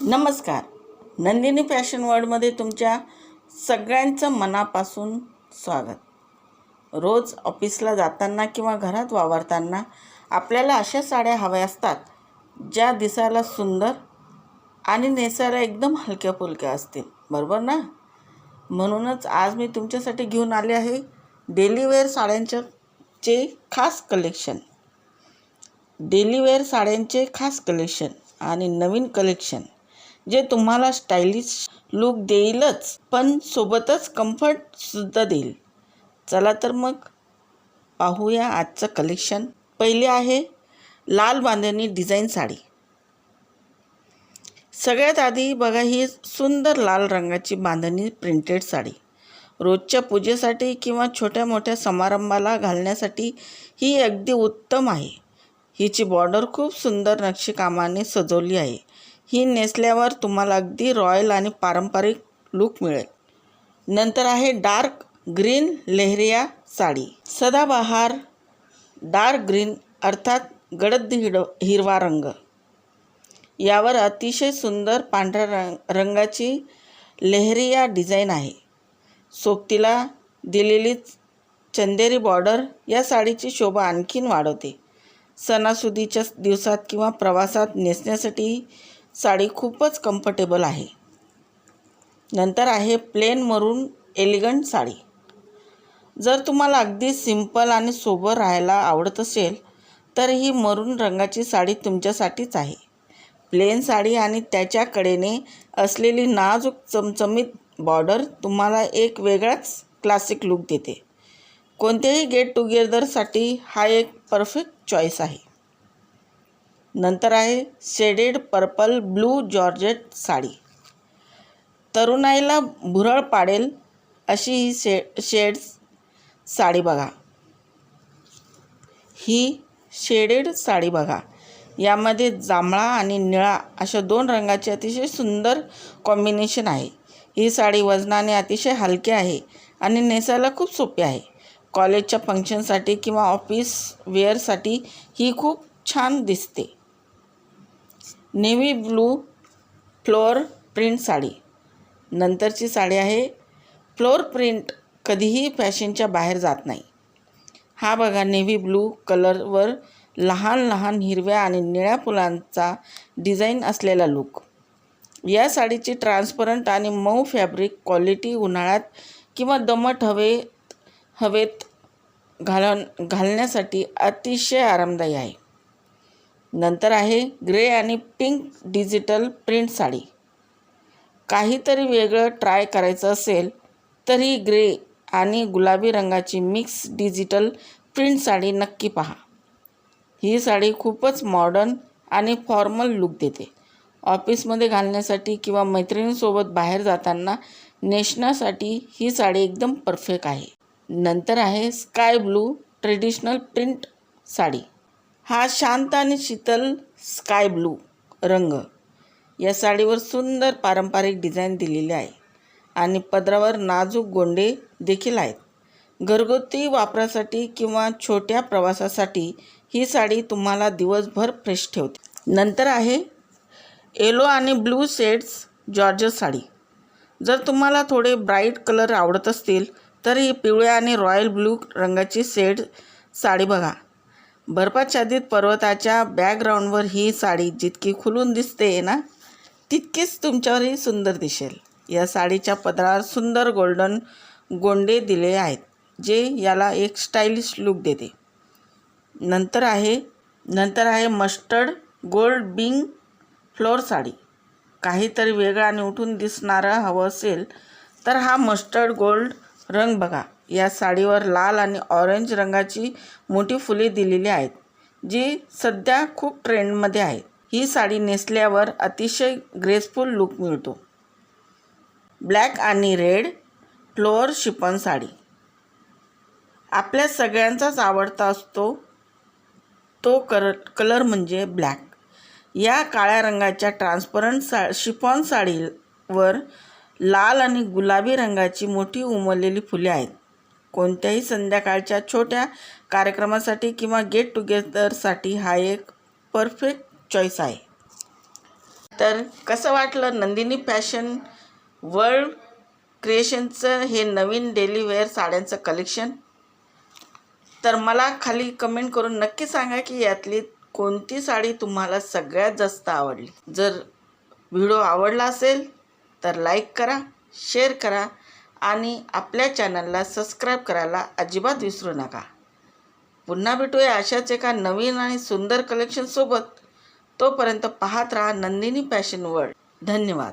नमस्कार. नंदिनी फॅशन वर्ल्डमध्ये तुमच्या सगळ्यांचं मनापासून स्वागत. रोज ऑफिसला जाताना किंवा घरात वावरताना आपल्याला अशा साड्या हव्या असतात ज्या दिसायला सुंदर आणि नेसायला एकदम हलक्या फुलक्या असतील, बरोबर ना? म्हणूनच आज मी तुमच्यासाठी घेऊन आले आहे डेली वेअर साड्यांचे खास कलेक्शन. डेली वेअर साड्यांचे खास कलेक्शन आणि नवीन कलेक्शन जे तुम्हाला स्टायलिश लुक देईलच, पण सोबतच कम्फर्टसुद्धा देईल. चला तर मग पाहूया आजचं कलेक्शन. पहिले आहे लाल बांधणी डिझाईन साडी. सगळ्यात आधी बघा, ही सुंदर लाल रंगाची बांधणी प्रिंटेड साडी. रोजच्या पूजेसाठी किंवा छोट्या मोठ्या समारंभाला घालण्यासाठी ही अगदी उत्तम आहे. हिची बॉर्डर खूप सुंदर नक्षीकामाने सजवली आहे. ही नेसल्यावर तुम्हाला अगदी रॉयल आणि पारंपरिक लुक मिळेल. नंतर आहे डार्क ग्रीन लेहरिया साडी. सदाबहार डार्क ग्रीन अर्थात गडद हिरवा रंग. यावर अतिशय सुंदर पांढऱ्या रंगाची लेहरिया डिझाईन आहे. सोबतीला दिलेली चंदेरी बॉर्डर या साडीची शोभा आणखीन वाढवते. सणासुदीच्या दिवसात किंवा प्रवासात नेसण्यासाठी साडी खूपच कम्फर्टेबल आहे. नंतर आहे प्लेन मरून एलिगंट साडी. जर तुम्हाला अगदी सिंपल आणि सोबर राहायला आवडत असेल तर ही मरून रंगाची साडी तुमच्यासाठीच आहे. प्लेन साडी आणि त्याच्या कडेने असलेली नाजूक चमचमीत बॉर्डर तुम्हाला एक वेगळाच क्लासिक लुक देते. कोणत्याही गेट टुगेदरसाठी हा एक परफेक्ट चॉईस आहे. नंतर आहे shaded purple blue georgette sari. तरुणाईला भुरळ पाडेल अशी ही शेड्स साडी बघा. ही शेडेड साडी बघा. यामध्ये जांभळा आणि निळा अशा दोन रंगाचे अतिशय सुंदर कॉम्बिनेशन आहे. ही साडी वजनाने अतिशय हलकी आहे आणि नेसायला खूप सोपी आहे. कॉलेजच्या फंक्शनसाठी किंवा ऑफिस वेअरसाठी ही खूप छान दिसते. Navy blue flower print sari. नंतरची साडी आहे. फ्लोअर प्रिंट कधीही फॅशनच्या बाहेर जात नाही. हा बघा, नेव्ही ब्लू कलरवर लहान लहान हिरव्या आणि निळ्या फुलांचा डिझाईन असलेला लुक. या साडीची ट्रान्सपरंट आणि मऊ फॅब्रिक क्वालिटी उन्हाळ्यात किंवा दमट हवेत घालण्यासाठी अतिशय आरामदायी आहे. नंतर आहे ग्रे आणि पिंक डिजिटल प्रिंट साडी. काहीतरी वेगळं ट्राय करायचं असेल तर ही ग्रे आणि गुलाबी रंगाची मिक्स डिजिटल प्रिंट साडी नक्की पहा. ही साडी खूपच मॉडर्न आणि फॉर्मल लुक देते. ऑफिसमध्ये घालण्यासाठी किंवा मैत्रिणींसोबत बाहेर जाताना नेसण्यासाठी ही साडी एकदम परफेक्ट आहे. नंतर आहे sky blue traditional print sari. हा शांत आणि शीतल स्काय ब्लू रंग. या साडीवर सुंदर पारंपरिक डिझाईन दिलेले आहे आणि पदरावर नाजूक गोंडे देखील आहेत. घरगुती वापरासाठी किंवा छोट्या प्रवासासाठी ही साडी तुम्हाला दिवसभर फ्रेश ठेवते. नंतर आहे येलो आणि ब्लू शेड्स जॉर्जेट साडी. जर तुम्हाला थोडे ब्राईट कलर आवडत असतील तर ही पिवळ्या आणि रॉयल ब्लू रंगाची शेड साडी बघा. बर्फाच्छादित पर्वताच्या बॅकग्राऊंडवर ही साडी जितकी खुलून दिसते ना, तितकीच तुमच्यावरही सुंदर दिसेल. या साडीच्या पदरावर सुंदर गोल्डन गोंडे दिले आहेत जे याला एक स्टायलिश लुक देते. नंतर आहे मस्टर्ड गोल्ड बिंग फ्लोअर साडी. काहीतरी वेगळं आणि उठून दिसणारं हवं असेल तर हा मस्टर्ड गोल्ड रंग बघा. या साडीवर लाल आणि ऑरेंज रंगाची मोठी फुले दिलेली आहेत जी सध्या खूप ट्रेंडमध्ये आहेत. ही साडी नेसल्यावर अतिशय ग्रेसफुल लुक मिळतो. ब्लॅक आणि रेड फ्लोअर शिफॉन साडी. आपल्या सगळ्यांचाच आवडता असतो तो कलर म्हणजे ब्लॅक. या काळ्या रंगाच्या ट्रान्सपरंट शिफॉन साडीवर लाल आणि गुलाबी रंगाची मोठी उमललेली फुले आहेत. कोणत्याही संध्याकाळच्या छोट्या कार्यक्रमासाठी किंवा गेट टुगेदरसाठी हा एक परफेक्ट चॉईस आहे. तर कसं वाटलं नंदिनी फॅशन वर्ल्ड क्रिएशनचं हे नवीन डेली वेअर साड्यांचं कलेक्शन? तर मला खाली कमेंट करून नक्की सांगा की यातली कोणती साडी तुम्हाला सगळ्यात जास्त आवडली. जर व्हिडिओ आवडला असेल तर लाईक करा, शेअर करा आणि आपल्या चॅनलला सबस्क्राईब करायला अजिबात विसरू नका. पुन्हा भेटूया अशाच एका नवीन आणि सुंदर कलेक्शनसोबत. तोपर्यंत पाहत राहा नंदिनी फॅशन वर्ल्ड. धन्यवाद.